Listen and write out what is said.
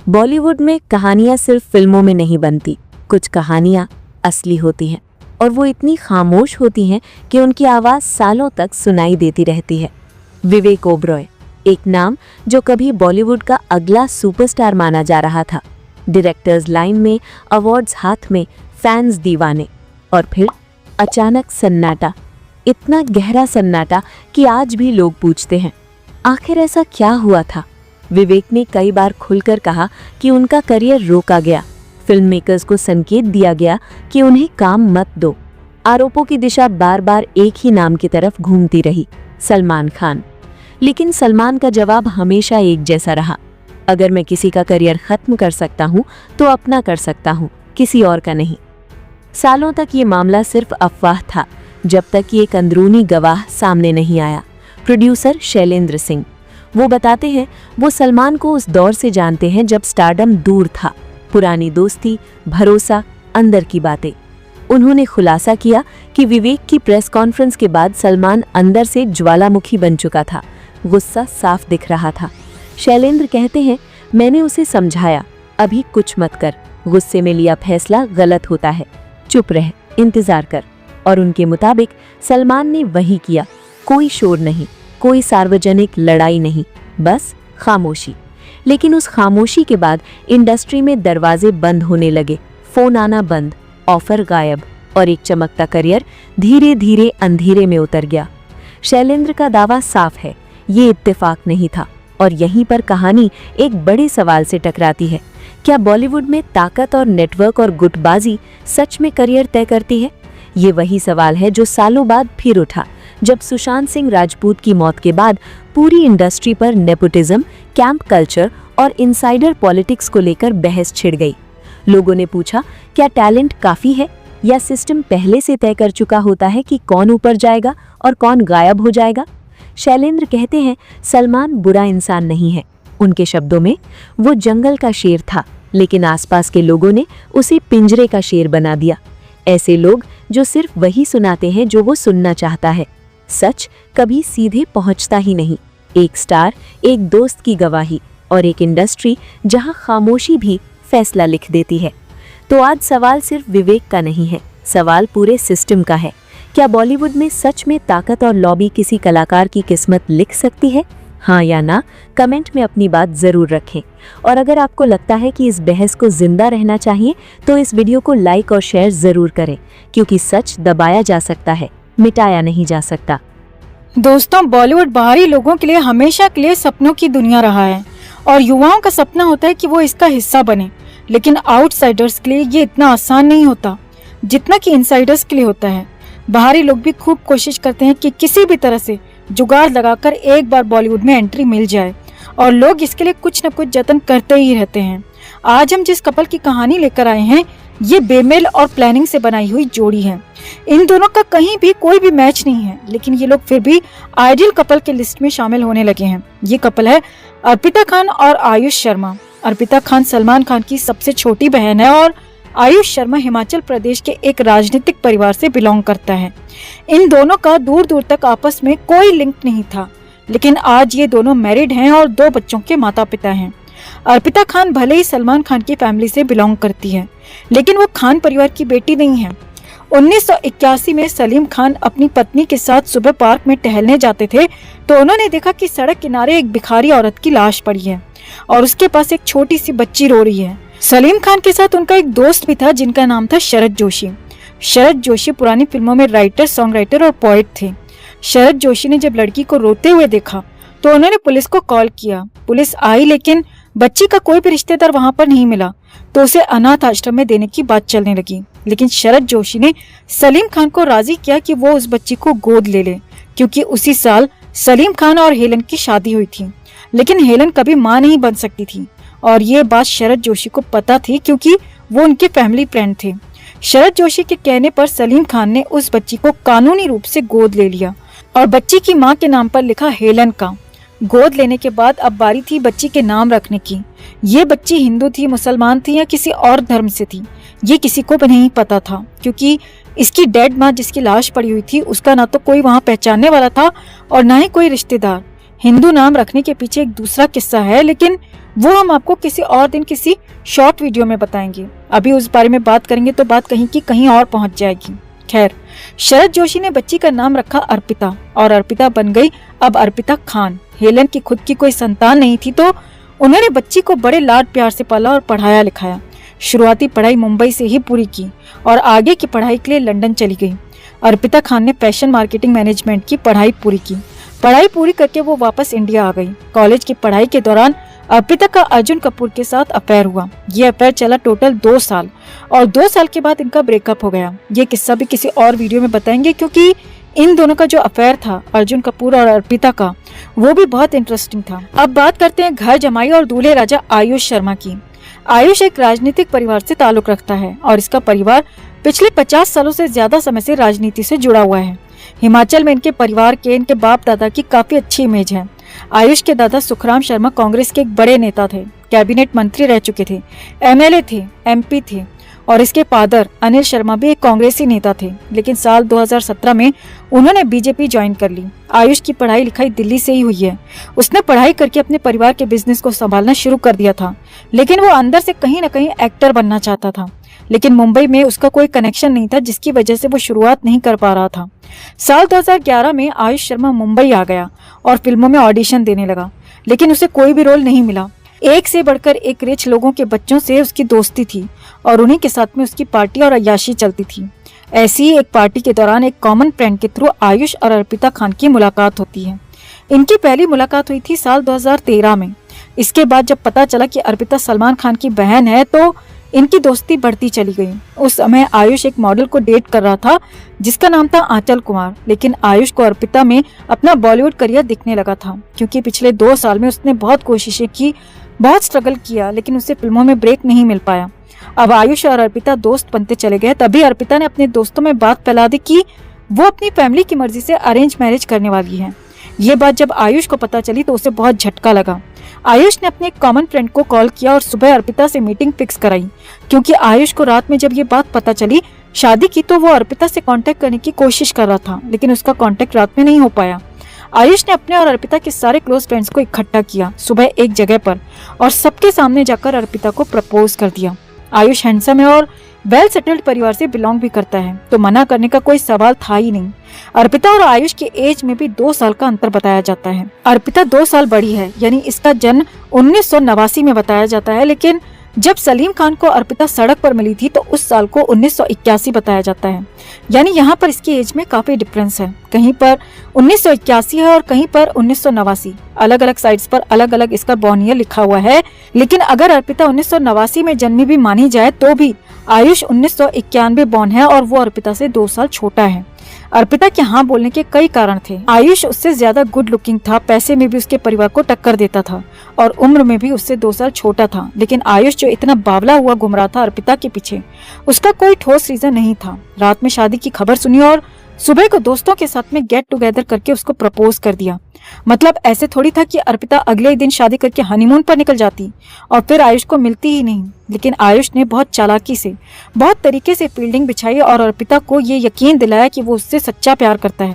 बॉलीवुड में कहानियां सिर्फ फिल्मों में नहीं बनती, कुछ कहानियां असली होती हैं और वो इतनी खामोश होती हैं कि उनकी आवाज़ सालों तक सुनाई देती रहती है। विवेक ओबरॉय, एक नाम जो कभी बॉलीवुड का अगला सुपरस्टार माना जा रहा था। डायरेक्टर्स लाइन में, अवार्ड्स हाथ में, फैंस दीवाने, और फिर अचानक सन्नाटा, इतना गहरा सन्नाटा कि आज भी लोग पूछते हैं आखिर ऐसा क्या हुआ था। विवेक ने कई बार खुलकर कहा कि उनका करियर रोका गया, फिल्म मेकर्स को संकेत दिया गया कि उन्हें काम मत दो। आरोपों की दिशा बार बार एक ही नाम की तरफ घूमती रही, सलमान खान। लेकिन सलमान का जवाब हमेशा एक जैसा रहा, अगर मैं किसी का करियर खत्म कर सकता हूँ तो अपना कर सकता हूँ, किसी और का नहीं। सालों तक ये मामला सिर्फ अफवाह था, जब तक कि एक अंदरूनी गवाह सामने नहीं आया, प्रोड्यूसर शैलेंद्र सिंह। वो बताते हैं वो सलमान को उस दौर से जानते हैं जब स्टारडम दूर था, पुरानी दोस्ती, भरोसा, अंदर की बातें। उन्होंने खुलासा किया कि विवेक की प्रेस कॉन्फ्रेंस के बाद सलमान अंदर से ज्वालामुखी बन चुका था, गुस्सा साफ दिख रहा था। शैलेंद्र कहते हैं मैंने उसे समझाया, अभी कुछ मत कर, गुस्से में लिया फैसला गलत होता है, चुप रह, इंतजार कर। और उनके मुताबिक सलमान ने वही किया, कोई शोर नहीं, कोई सार्वजनिक लड़ाई नहीं, बस खामोशी। लेकिन उस खामोशी के बाद इंडस्ट्री में दरवाजे बंद होने लगे, फोन आना बंद, ऑफर गायब, और एक चमकता करियर धीरे धीरे अंधेरे में उतर गया। शैलेंद्र का दावा साफ है, ये इत्तेफाक नहीं था। और यहीं पर कहानी एक बड़े सवाल से टकराती है, क्या बॉलीवुड में ताकत और नेटवर्क और गुटबाजी सच में करियर तय करती है? ये वही सवाल है जो सालों बाद फिर उठा, जब सुशांत सिंह राजपूत की मौत के बाद पूरी इंडस्ट्री पर नेपोटिज्म, कैंप कल्चर और इनसाइडर पॉलिटिक्स को लेकर बहस छिड़ गई। लोगों ने पूछा, क्या टैलेंट काफी है या सिस्टम पहले से तय कर चुका होता है कि कौन ऊपर जाएगा और कौन गायब हो जाएगा? शैलेंद्र कहते हैं सलमान बुरा इंसान नहीं है। उनके शब्दों में, वो जंगल का शेर था, लेकिन आसपास के लोगों ने उसे पिंजरे का शेर बना दिया। ऐसे लोग जो सिर्फ वही सुनाते हैं जो वो सुनना चाहता है। सच कभी सीधे पहुंचता ही नहीं। एक स्टार, एक दोस्त की गवाही, और एक इंडस्ट्री जहां खामोशी भी फैसला लिख देती है। तो आज सवाल सिर्फ विवेक का नहीं है, सवाल पूरे सिस्टम का है। क्या बॉलीवुड में सच में ताकत और लॉबी किसी कलाकार की किस्मत लिख सकती है? हाँ या ना, कमेंट में अपनी बात जरूर रखें। और अगर आपको लगता है कि इस बहस को जिंदा रहना चाहिए तो इस वीडियो को लाइक और शेयर जरूर करें, क्योंकि सच दबाया जा सकता है, मिटाया नहीं जा सकता। दोस्तों, बॉलीवुड बाहरी लोगों के लिए हमेशा के लिए सपनों की दुनिया रहा है और युवाओं का सपना होता है कि वो इसका हिस्सा बने। लेकिन आउटसाइडर्स के लिए ये इतना आसान नहीं होता जितना कि इनसाइडर्स के लिए होता है। बाहरी लोग भी खूब कोशिश करते हैं कि किसी भी तरह से जुगाड़ लगाकर एक बार बॉलीवुड में एंट्री मिल जाए, और लोग इसके लिए कुछ न कुछ जतन करते ही रहते हैं। आज हम जिस कपल की कहानी लेकर आए हैं, ये बेमेल और प्लानिंग से बनाई हुई जोड़ी है। इन दोनों का कहीं भी कोई भी मैच नहीं है, लेकिन ये लोग फिर भी आइडियल कपल के लिस्ट में शामिल होने लगे हैं। ये कपल है अर्पिता खान और आयुष शर्मा। अर्पिता खान सलमान खान की सबसे छोटी बहन है और आयुष शर्मा हिमाचल प्रदेश के एक राजनीतिक परिवार से बिलोंग करता है। इन दोनों का दूर दूर तक आपस में कोई लिंक नहीं था, लेकिन आज ये दोनों मैरिड हैं और 2 बच्चों के माता पिता हैं। अर्पिता खान भले ही सलमान खान की फैमिली से बिलोंग करती है, लेकिन वो खान परिवार की बेटी नहीं है। 1981 में सलीम खान अपनी पत्नी के साथ सुबह पार्क में टहलने जाते थे तो उन्होंने देखा कि सड़क किनारे एक भिखारी औरत की लाश पड़ी है और उसके पास एक छोटी सी बच्ची रो रही है। सलीम खान के साथ उनका एक दोस्त भी था जिनका नाम था शरद जोशी। शरद जोशी पुरानी फिल्मों में राइटर, सॉन्ग राइटर और पोएट थे। शरद जोशी ने जब लड़की को रोते हुए देखा तो उन्होंने पुलिस को कॉल किया। पुलिस आई, लेकिन बच्ची का कोई भी रिश्तेदार वहां पर नहीं मिला, तो उसे अनाथ आश्रम में देने की बात चलने लगी। लेकिन शरद जोशी ने सलीम खान को राजी किया कि वो उस बच्ची को गोद ले ले, क्योंकि उसी साल सलीम खान और हेलन की शादी हुई थी। लेकिन हेलन कभी मां नहीं बन सकती थी और ये बात शरद जोशी को पता थी, क्योंकि वो उनके फैमिली फ्रेंड थे। शरद जोशी के कहने पर सलीम खान ने उस बच्ची को कानूनी रूप से गोद ले लिया और बच्ची की मां के नाम पर लिखा हेलन का। गोद लेने के बाद अब बारी थी बच्ची के नाम रखने की। ये बच्ची हिंदू थी, मुसलमान थी या किसी और धर्म से थी, ये किसी को भी नहीं पता था, क्योंकि इसकी डेड माँ जिसकी लाश पड़ी हुई थी उसका ना तो कोई वहाँ पहचानने वाला था और ना ही कोई रिश्तेदार। हिंदू नाम रखने के पीछे एक दूसरा किस्सा है, लेकिन वो हम आपको किसी और दिन किसी शॉर्ट वीडियो में बताएंगे। अभी उस बारे में बात करेंगे तो बात कहीं की कहीं और पहुंच जाएगी। खैर, शरद जोशी ने बच्ची का नाम रखा अर्पिता और अर्पिता बन गई अब अर्पिता खान। हेलन की खुद की कोई संतान नहीं थी तो उन्होंने बच्ची को बड़े लाड प्यार से पाला और पढ़ाया लिखाया। शुरुआती पढ़ाई मुंबई से ही पूरी की और आगे की पढ़ाई के लिए लंदन चली गई। अर्पिता खान ने फैशन मार्केटिंग मैनेजमेंट की पढ़ाई पूरी की। पढ़ाई पूरी करके वो वापस इंडिया आ गई। कॉलेज की पढ़ाई के दौरान अर्पिता का अर्जुन कपूर के साथ अफेयर हुआ। ये अफेयर चला टोटल 2 साल और 2 साल के बाद इनका ब्रेकअप हो गया। ये किस्सा भी किसी और वीडियो में बताएंगे, क्योंकि इन दोनों का जो अफेयर था अर्जुन कपूर और अर्पिता का, वो भी बहुत इंटरेस्टिंग था। अब बात करते हैं घर जमाई और दूल्हे राजा आयुष शर्मा की। आयुष एक राजनीतिक परिवार से ताल्लुक रखता है और इसका परिवार पिछले 50 सालों से ज्यादा समय से राजनीति से जुड़ा हुआ है। हिमाचल में इनके परिवार के, इनके बाप दादा की काफी अच्छी इमेज है। आयुष के दादा सुखराम शर्मा कांग्रेस के एक बड़े नेता थे, कैबिनेट मंत्री रह चुके थे, एमएलए थे, एमपी थे और इसके फादर अनिल शर्मा भी एक कांग्रेसी नेता थे। लेकिन साल 2017 में उन्होंने बीजेपी ज्वाइन कर ली। आयुष की पढ़ाई लिखाई दिल्ली से ही हुई है। उसने पढ़ाई करके अपने परिवार के बिजनेस को संभालना शुरू कर दिया था, लेकिन वो अंदर से कहीं ना कहीं एक्टर बनना चाहता था। लेकिन मुंबई में उसका कोई कनेक्शन नहीं था, जिसकी वजह से वो शुरुआत नहीं कर पा रहा था। साल 2011 में आयुष शर्मा मुंबई आ गया और फिल्मों में ऑडिशन देने लगा, लेकिन उसे कोई भी रोल नहीं मिला। एक से बढ़कर एक रिच लोगों के बच्चों से उसकी दोस्ती थी और उन्हीं के साथ में उसकी पार्टी और अय्याशी चलती थी। ऐसी ही एक पार्टी के दौरान एक कॉमन फ्रेंड के थ्रू आयुष और अर्पिता खान की मुलाकात होती है। इनकी पहली मुलाकात हुई थी साल 2013 में। इसके बाद जब पता चला कि अर्पिता सलमान खान की बहन है तो इनकी दोस्ती बढ़ती चली गई। उस समय आयुष एक मॉडल को डेट कर रहा था जिसका नाम था आंचल कुमार, लेकिन आयुष को अर्पिता में अपना बॉलीवुड करियर दिखने लगा था, क्योंकि पिछले 2 साल में उसने बहुत कोशिशें की, बहुत स्ट्रगल किया, लेकिन उसे फिल्मों में ब्रेक नहीं मिल पाया। अब आयुष और अर्पिता दोस्त बनते चले गए। तभी अर्पिता ने अपने दोस्तों में बात फैला दी कि वो अपनी फैमिली की मर्जी से अरेंज मैरिज करने वाली है। ये बात जब आयुष को पता चली तो उसे बहुत झटका लगा। आयुष ने अपने एक कॉमन फ्रेंड को कॉल किया और सुबह अर्पिता से मीटिंग फिक्स कराई, क्योंकि आयुष को रात में जब ये बात पता चली शादी की तो वो अर्पिता से कांटेक्ट करने की कोशिश कर रहा था, लेकिन उसका कांटेक्ट रात में नहीं हो पाया। आयुष ने अपने और अर्पिता के सारे क्लोज फ्रेंड्स को इकट्ठा किया सुबह एक जगह पर और सबके सामने जाकर अर्पिता को प्रपोज कर दिया। आयुष हैंडसम है और वेल सेटल्ड परिवार से बिलोंग भी करता है, तो मना करने का कोई सवाल था ही नहीं। अर्पिता और आयुष की एज में भी 2 साल का अंतर बताया जाता है। अर्पिता 2 साल बड़ी है, यानी इसका जन्म 1989 में बताया जाता है, लेकिन जब सलीम खान को अर्पिता सड़क पर मिली थी तो उस साल को 1981 बताया जाता है। यानी यहाँ पर इसकी एज में काफी डिफरेंस है। कहीं पर 1981 है और कहीं पर 1989। अलग अलग साइट्स पर अलग अलग इसका बॉर्न ईयर लिखा हुआ है, लेकिन अगर अर्पिता 1989 में जन्मी भी मानी जाए तो भी आयुष 1991 बॉर्न है और वो अर्पिता से 2 साल छोटा है। अर्पिता के हाँ बोलने के कई कारण थे। आयुष उससे ज्यादा गुड लुकिंग था, पैसे में भी उसके परिवार को टक्कर देता था और उम्र में भी उससे 2 साल छोटा था। लेकिन आयुष जो इतना बावला हुआ घूम रहा था अर्पिता के पीछे, उसका कोई ठोस रीजन नहीं था। रात में शादी की खबर सुनी और सुबह को दोस्तों के साथ में गेट टुगेदर करके उसको प्रपोज कर दिया। मतलब ऐसे थोड़ी था कि अर्पिता अगले ही दिन शादी करके हनीमून पर निकल जाती और फिर आयुष को मिलती ही नहीं। लेकिन आयुष ने बहुत चालाकी से, बहुत तरीके से फील्डिंग बिछाई और अर्पिता को ये यकीन दिलाया कि वो उससे सच्चा प्यार करता है।